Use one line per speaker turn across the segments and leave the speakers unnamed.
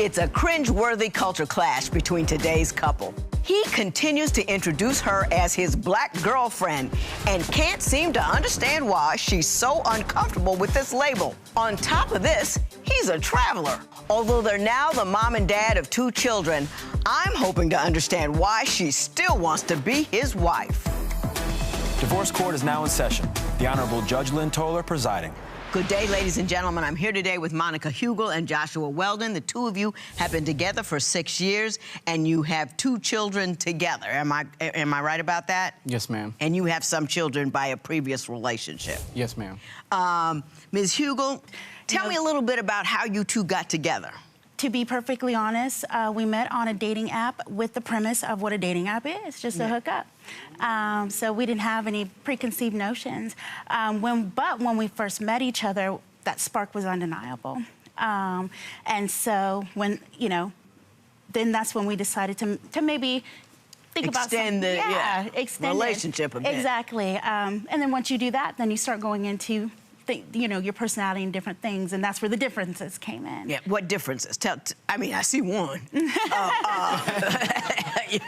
It's a cringe-worthy culture clash between today's couple. He continues to introduce her as his black girlfriend and can't seem to understand why she's so uncomfortable with this label. On top of this, he's a traveler. Although they're now the mom and dad of 2 children, I'm hoping to understand why she still wants to be his wife.
Divorce court is now in session. The Honorable Judge Lynn Toller presiding.
Good day, ladies and gentlemen. I'm here today with Monica Hugle and Joshua Weldon. The 2 of you have been together for 6 years, and you have 2 children together. Am I right about that?
Yes, ma'am.
And you have some children by a previous relationship.
Yes, ma'am.
Ms. Hugle, tell me a little bit about how you 2 got together.
To be perfectly honest, we met on a dating app with the premise of what a dating app is, just to hook up. So we didn't have any preconceived notions. But when we first met each other, that spark was undeniable. And so when, then that's when we decided to maybe think about
extend the
extend
relationship a bit.
Exactly. And then once you do that, then you start going into your personality and different things, and that's where the differences came in.
Yeah, what differences? I see one.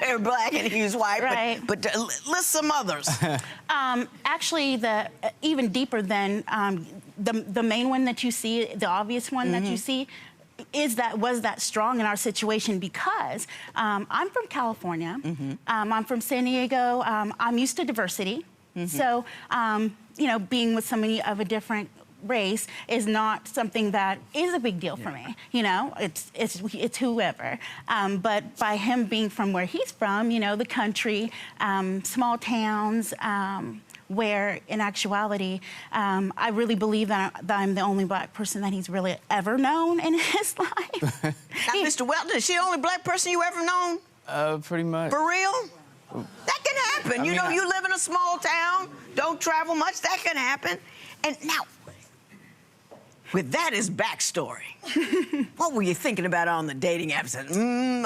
You're black and he's white,
right.
but list some others.
Actually, even deeper than the main one that you see, the obvious one that you see, was that strong in our situation because I'm from California. I'm from San Diego. I'm used to diversity. So, being with somebody of a different race is not something that is a big deal for me. It's whoever. But by him being from where he's from, the country, small towns, where in actuality, I really believe that I'm the only black person that he's really ever known in his life.
Now, Mr. Weldon, is she the only black person you ever known?
Pretty much.
For real? That can happen. You live in a small town, don't travel much, that can happen. And now, with that as backstory, what were you thinking about on the dating apps? I'm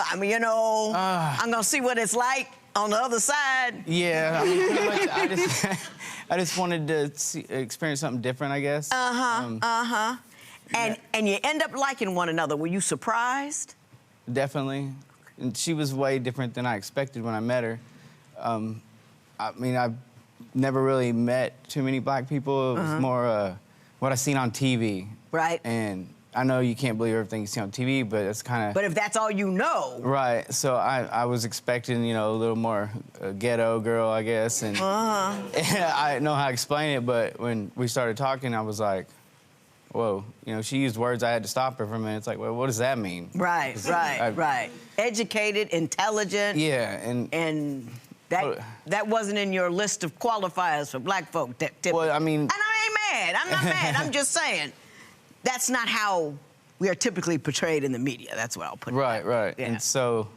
gonna see what it's like on the other side.
Yeah, pretty much, I just wanted to experience something different, I guess.
And you end up liking one another. Were you surprised?
Definitely. And she was way different than I expected when I met her. I've never really met too many black people. It was more what I seen on TV.
Right.
And I know you can't believe everything you see on TV, but it's kind of...
But if that's all you know...
Right. So I was expecting, a little more ghetto girl, I guess. And, and I didn't know how to explain it, but when we started talking, I was like, whoa. She used words I had to stop her for a minute. It's like, well, what does that mean? Right.
Educated, intelligent.
Yeah,
and that wasn't in your list of qualifiers for black folk.
Well, I mean...
And I ain't mad. I'm not mad. I'm just saying that's not how we are typically portrayed in the media. That's what I'll put it.
Right. Yeah. And so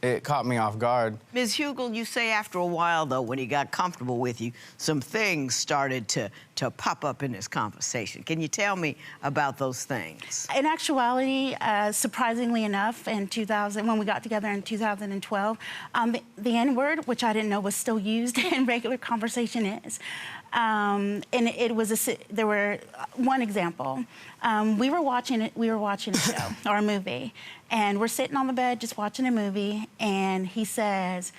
it caught me off guard.
Ms. Hugle, you say after a while, though, when he got comfortable with you, some things started to pop up in this conversation. Can you tell me about those things?
In actuality, surprisingly enough, when we got together in 2012, the N-word, which I didn't know was still used in regular conversation, is. And there were one example. We were watching a show or a movie, and we're sitting on the bed just watching a movie, and he says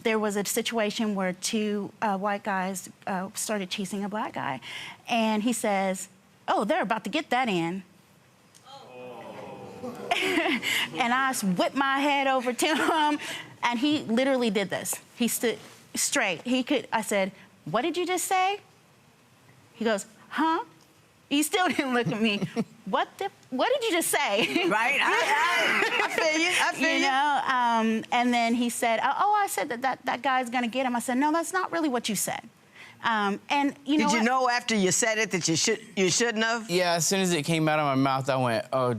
there was a situation where 2 white guys started chasing a black guy, and he says, "Oh, they're about to get that in." And I whipped my head over to him, and he literally did this. He stood straight. I said, "What did you just say?" He goes, "Huh?" He still didn't look at me. What did you just say?
Right, I feel you.
And then he said, "Oh, I said that guy's gonna get him." I said, "No, that's not really what you said." And
did you know after you said it that you shouldn't have?
Yeah, as soon as it came out of my mouth, I went, "Oh,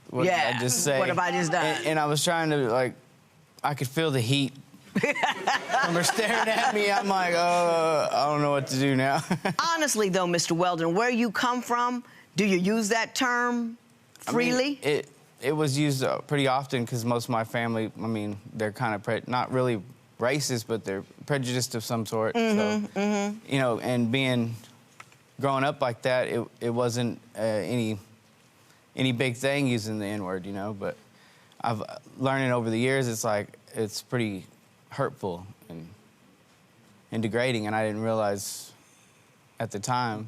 what did I just say?"
What have I just done?
And I was trying to I could feel the heat. From her staring at me, I'm like, I don't know what to do now.
Honestly, though, Mr. Weldon, where you come from, do you use that term freely?
It was used pretty often because most of my family, they're kind of not really racist, but they're prejudiced of some sort. And growing up like that, it wasn't any big thing using the N-word, but I've learning over the years, it's like, it's pretty hurtful and degrading, and I didn't realize at the time.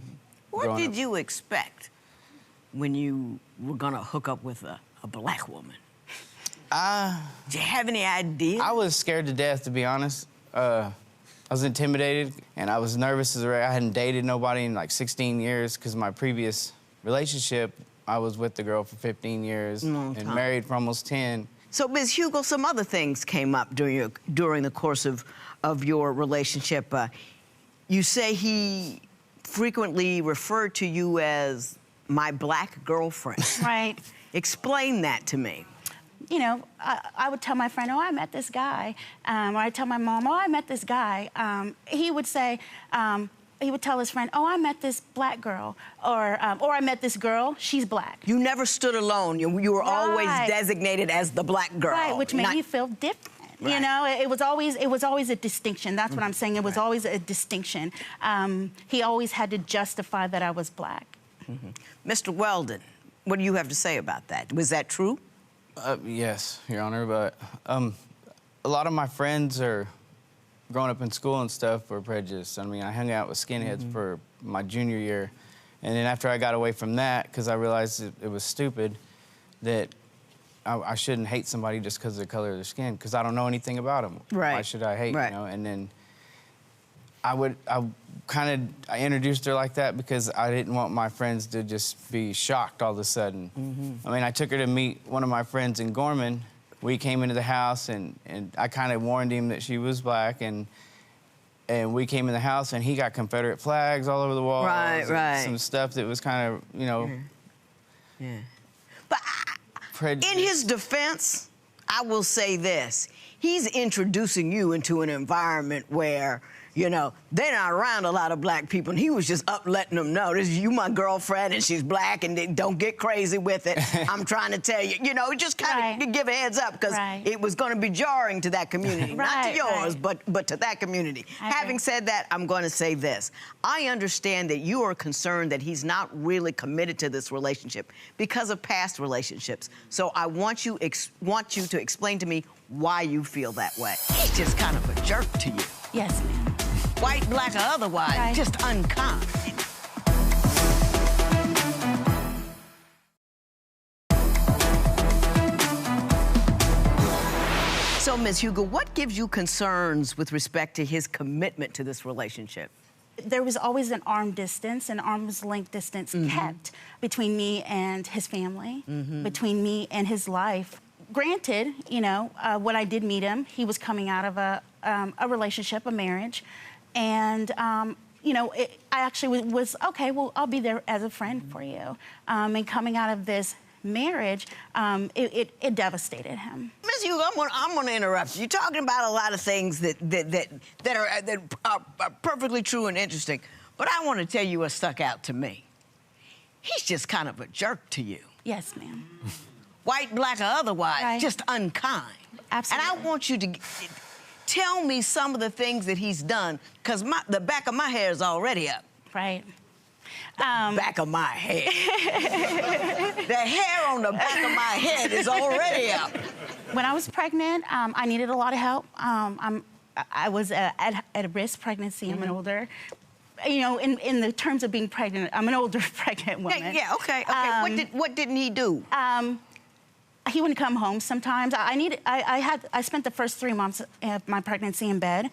What did you expect when you were gonna hook up with a black woman? Did you have any idea?
I was scared to death, to be honest. I was intimidated, and I was nervous as a wreck. I hadn't dated nobody in like 16 years, because my previous relationship, I was with the girl for 15 years and married for almost 10.
So, Ms. Hugle, some other things came up during the course of your relationship. You say he frequently referred to you as my black girlfriend.
Right.
Explain that to me.
You know, I would tell my friend, oh, I met this guy. Or I'd tell my mom, oh, I met this guy. He would say, he would tell his friend, oh, I met this black girl. Or I met this girl, she's black.
You never stood alone. You were always designated as the black girl.
Right, which made you feel different. Right. You know, it was always a distinction. That's what I'm saying. It was always a distinction. He always had to justify that I was black.
Mr. Weldon, what do you have to say about that? Was that true?
Yes, Your Honor, but a lot of my friends are growing up in school and stuff were prejudiced. I mean, I hung out with skinheads for my junior year, and then after I got away from that, because I realized it was stupid, that I shouldn't hate somebody just because of the color of their skin, because I don't know anything about them.
Right.
Why should I hate,
right.
you know? And then I introduced her like that because I didn't want my friends to just be shocked all of a sudden. I mean, I took her to meet one of my friends in Gorman. We came into the house, and I kind of warned him that she was black, and we came in the house, and he got Confederate flags all over the walls.
Right.
Some stuff that was kind of, you know...
Yeah. But in his defense, I will say this. He's introducing you into an environment where, you know, they're not around a lot of black people, and he was just up letting them know, this is you, my girlfriend, and she's black, and don't get crazy with it. I'm trying to tell you, you know, just kind of give a heads up, because it was going to be jarring to that community. Not to yours, but to that community. Having said that, I'm going to say this. I understand that you are concerned that he's not really committed to this relationship because of past relationships. So I want you to explain to me why you feel that way. He's just kind of a jerk to you.
Yes, ma'am.
White, black, or otherwise, just unkind. So, Ms. Hugle, what gives you concerns with respect to his commitment to this relationship?
There was always an arm's length distance kept between me and his family, between me and his life. Granted, you know, when I did meet him, he was coming out of a relationship, a marriage. And, you know, I actually was, okay, well, I'll be there as a friend for you. And coming out of this marriage, it devastated him.
Ms. Hugle, I'm going to interrupt you. You're talking about a lot of things that are perfectly true and interesting. But I want to tell you what stuck out to me. He's just kind of a jerk to you.
Yes, ma'am.
White, black, or otherwise, just unkind.
Absolutely.
And I want you to tell me some of the things that he's done, because the back of my hair is already up.
Right.
Back of my head. The hair on the back of my head is already up.
When I was pregnant, I needed a lot of help. I was at a risk pregnancy. I'm an older, you know, in the terms of being pregnant, I'm an older pregnant woman.
Yeah, okay. What didn't he do?
He wouldn't come home sometimes. I spent the first 3 months of my pregnancy in bed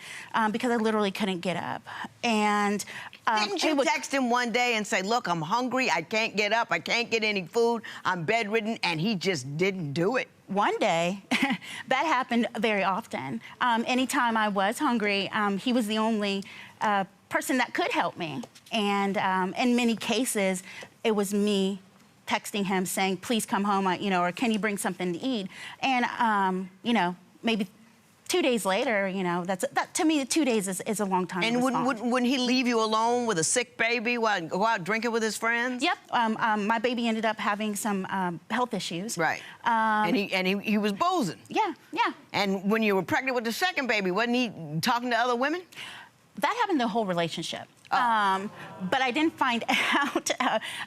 because I literally couldn't get up. And
didn't you text him one day and say, look, I'm hungry, I can't get up, I can't get any food, I'm bedridden, and he just didn't do it?
One day, that happened very often. Anytime I was hungry, he was the only person that could help me. And in many cases, it was me texting him saying, please come home, you know, or can you bring something to eat? And, you know, maybe 2 days later, you know, that to me, 2 days is a long time.
And wouldn't he leave you alone with a sick baby while go out drinking with his friends?
Yep. My baby ended up having some health issues.
Right. And he was boozing.
Yeah.
And when you were pregnant with the second baby, wasn't he talking to other women?
That happened the whole relationship. But I didn't find out.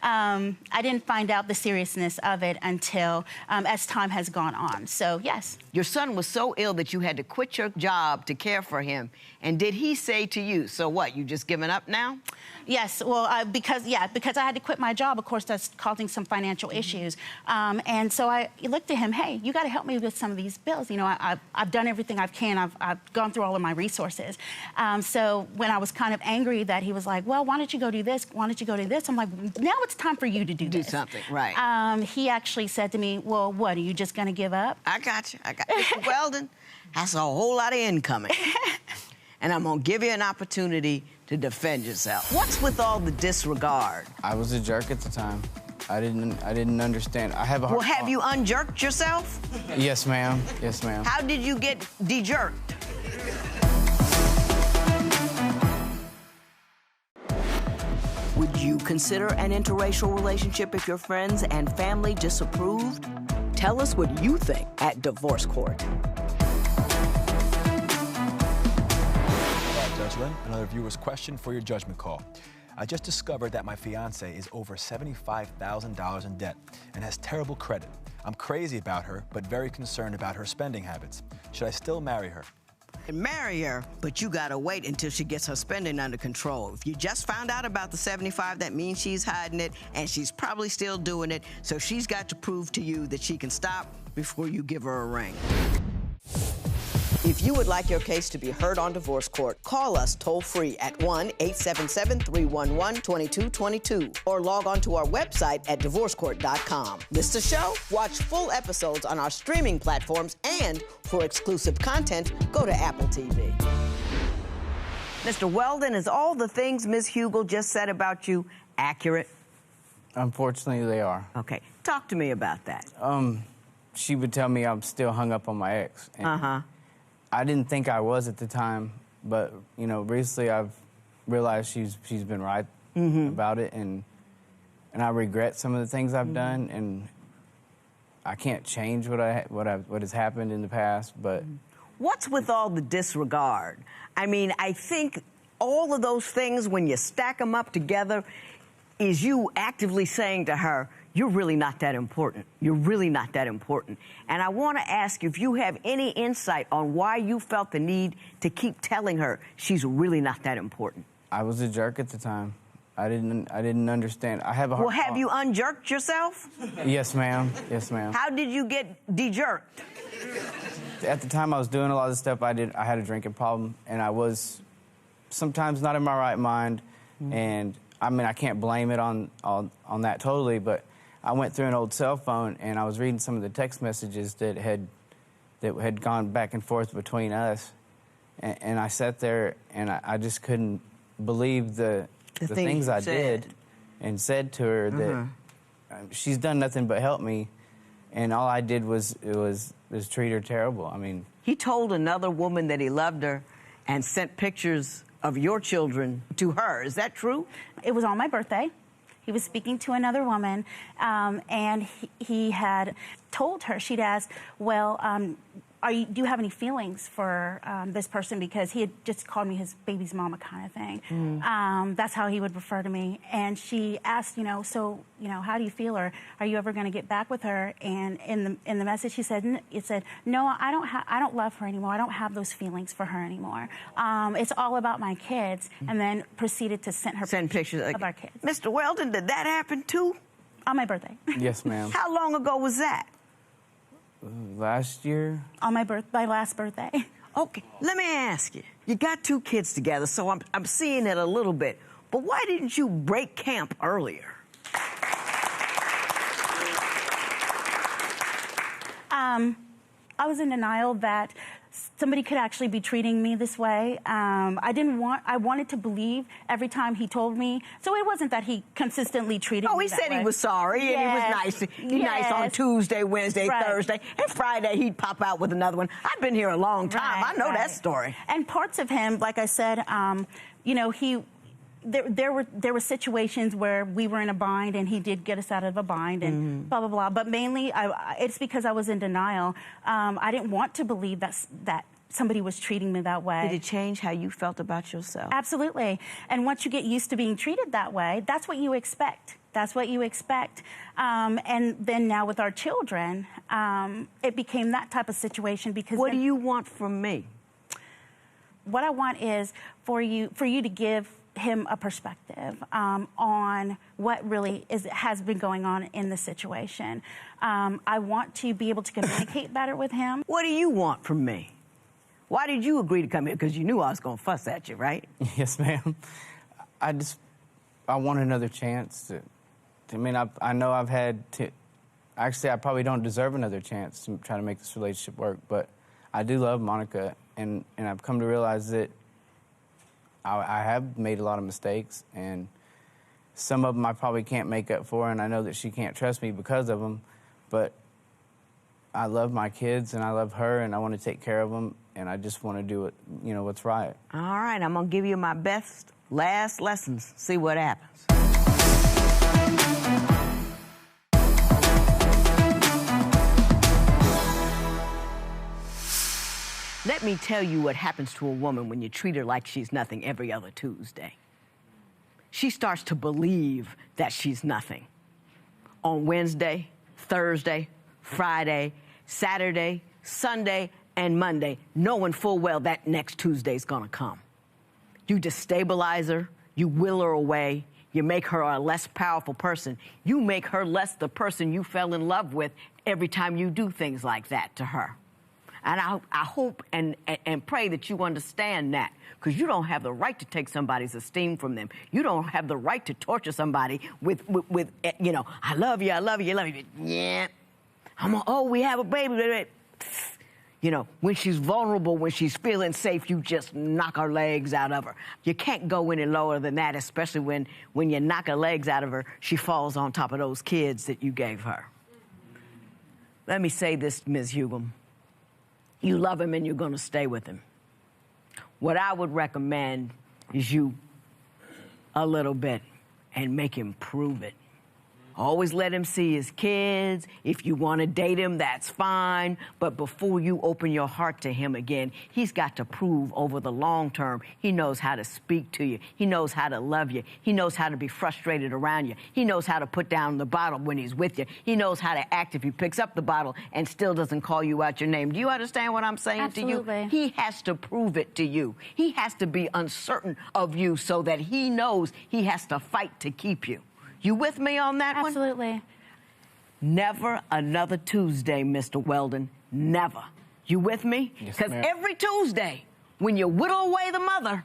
I didn't find out the seriousness of it until as time has gone on. So yes.
Your son was so ill that you had to quit your job to care for him. And did he say to you, "So what? You just giving up now?"
Yes. Well, because I had to quit my job. Of course, that's causing some financial issues. And so I looked at him. Hey, you got to help me with some of these bills. You know, I've done everything I can. I've gone through all of my resources. So when I was kind of angry that he was like, "Well, why don't you go do this? Why don't you go do this?" I'm like, "Now it's time for you to do this."
Do something, right.
He actually said to me, "Well, what, are you just going to give up?"
I got you. Mr. Weldon, that's a whole lot of incoming. And I'm going to give you an opportunity to defend yourself. What's with all the disregard?
I was a jerk at the time. I didn't understand. I have a hard
Well, have you unjerked yourself?
Yes, ma'am. Yes, ma'am.
How did you get de-jerked? Would you consider an interracial relationship if your friends and family disapproved? Tell us what you think at Divorce Court.
Judge Lynn, another viewer's question for your judgment call. I just discovered that my fiance is over $75,000 in debt and has terrible credit. I'm crazy about her, but very concerned about her spending habits. Should I still marry her?
And marry her, but you gotta wait until she gets her spending under control. If you just found out about the 75, that means she's hiding it, and she's probably still doing it, so she's got to prove to you that she can stop before you give her a ring. If you would like your case to be heard on Divorce Court, call us toll-free at 1-877-311-2222 or log on to our website at divorcecourt.com. Miss the show? Watch full episodes on our streaming platforms, and for exclusive content, go to Apple TV. Mr. Weldon, is all the things Ms. Hugle just said about you accurate?
Unfortunately, they are.
Okay, talk to me about that.
She would tell me I'm still hung up on my ex. And I didn't think I was at the time, but you know, recently I've realized she's been right about it, and I regret some of the things I've done, and I can't change what has happened in the past. But
what's with all the disregard? I mean, I think all of those things, when you stack them up together, is you actively saying to her, "You're really not that important. You're really not that important." And I want to ask you if you have any insight on why you felt the need to keep telling her she's really not that important.
I was a jerk at the time. I didn't understand. I have a hard.
Well, have you unjerked yourself?
Yes, ma'am. Yes, ma'am.
How did you get de-jerked?
At the time I was doing a lot of stuff I had a drinking problem, and I was sometimes not in my right mind. And I mean, I can't blame it on that totally, but I went through an old cell phone, and I was reading some of the text messages that had gone back and forth between us, and I sat there and I just couldn't believe the things I did and said to her that she's done nothing but help me, and all I did was treat her terrible. I mean,
he told another woman that he loved her and sent pictures of your children to her. Is that true?
It was on my birthday. He was speaking to another woman, and he had told her, she'd asked, "Well, do you have any feelings for this person?" Because he had just called me his baby's mama kind of thing. That's how he would refer to me. And she asked, "So, how do you feel? Or are you ever going to get back with her?" And in the message, it said, "No, I don't love her anymore. I don't have those feelings for her anymore. It's all about my kids." And then proceeded to send pictures of our kids.
Mr. Weldon, did that happen too?
On my birthday.
Yes, ma'am.
How long ago was that?
Last year.
On my last birthday.
Okay, let me ask you. You got 2 kids together, so I'm seeing it a little bit. But why didn't you break camp earlier?
I was in denial that somebody could actually be treating me this way. I wanted to believe every time he told me. So it wasn't that he consistently treated me that way.
Oh, he said he was sorry, and he was nice. He's nice on Tuesday, Wednesday, Thursday, and Friday he'd pop out with another one. I've been here a long time. I know that story.
And parts of him, like I said, there were situations where we were in a bind, and he did get us out of a bind, and blah, blah, blah. But mainly, it's because I was in denial. I didn't want to believe that somebody was treating me that way.
Did it change how you felt about yourself?
Absolutely. And once you get used to being treated that way, that's what you expect. That's what you expect. And then now with our children, it became that type of situation because...
What do you want from me?
What I want is for you to give him a perspective on what really has been going on in the situation. I want to be able to communicate better with him.
What do you want from me? Why did you agree to come here? Because you knew I was going to fuss at you, right?
Yes, ma'am. I want another chance to... I mean, I know I've had to... Actually, I probably don't deserve another chance to try to make this relationship work, but I do love Monica, and I've come to realize that I have made a lot of mistakes, and some of them I probably can't make up for, and I know that she can't trust me because of them, but I love my kids, and I love her, and I want to take care of them, and I just want to do what's right.
All right, I'm going to give you my best last lessons. See what happens. Let me tell you what happens to a woman when you treat her like she's nothing every other Tuesday. She starts to believe that she's nothing. On Wednesday, Thursday, Friday, Saturday, Sunday, and Monday, knowing full well that next Tuesday's gonna come. You destabilize her, you will her away, you make her a less powerful person. You make her less the person you fell in love with every time you do things like that to her. And I hope and pray that you understand that, because you don't have the right to take somebody's esteem from them. You don't have the right to torture somebody with I love you, I love you, I love you. Yeah. We have a baby. When she's vulnerable, when she's feeling safe, you just knock her legs out of her. You can't go any lower than that, especially when you knock her legs out of her, she falls on top of those kids that you gave her. Let me say this, Ms. Hugle. You love him and you're going to stay with him. What I would recommend is you a little bit and make him prove it. Always let him see his kids. If you want to date him, that's fine. But before you open your heart to him again, he's got to prove over the long term he knows how to speak to you. He knows how to love you. He knows how to be frustrated around you. He knows how to put down the bottle when he's with you. He knows how to act if he picks up the bottle and still doesn't call you out your name. Do you understand what I'm saying
Absolutely.
to you? He has to prove it to you. He has to be uncertain of you so that he knows he has to fight to keep you. You with me on that one?
Absolutely.
Never another Tuesday, Mr. Weldon. Never. You with me?
Yes,
because
ma'am.
every Tuesday, when you whittle away the mother,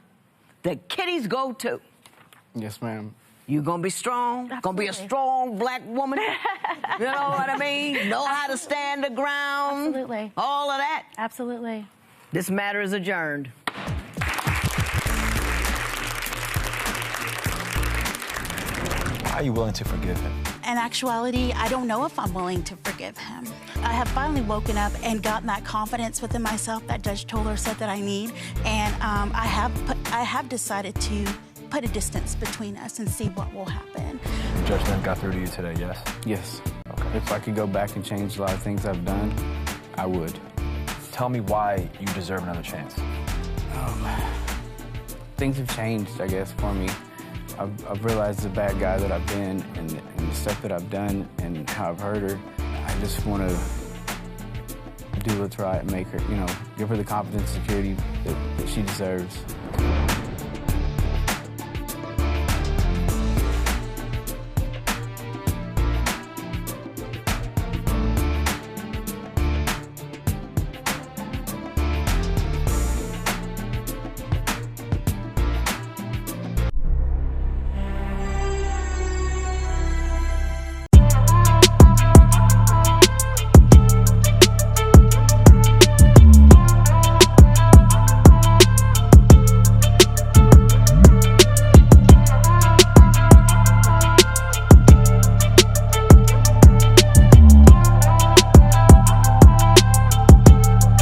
the kiddies go too.
Yes, ma'am.
You gonna be strong.
Absolutely.
Gonna be a strong black woman. You know what I mean? Know how to stand the ground.
Absolutely.
All of that.
Absolutely.
This matter is adjourned.
Why are you willing to forgive him?
In actuality, I don't know if I'm willing to forgive him. I have finally woken up and gotten that confidence within myself that Judge Toller said that I need, and I have decided to put a distance between us and see what will happen.
The judge then got through to you today, yes?
Yes.
Okay.
If I could go back and change a lot of things I've done, I would.
Tell me why you deserve another chance.
Things have changed, I guess, for me. I've realized the bad guy that I've been and the stuff that I've done and how I've hurt her. I just want to do what's right and make her, give her the confidence and security that she deserves.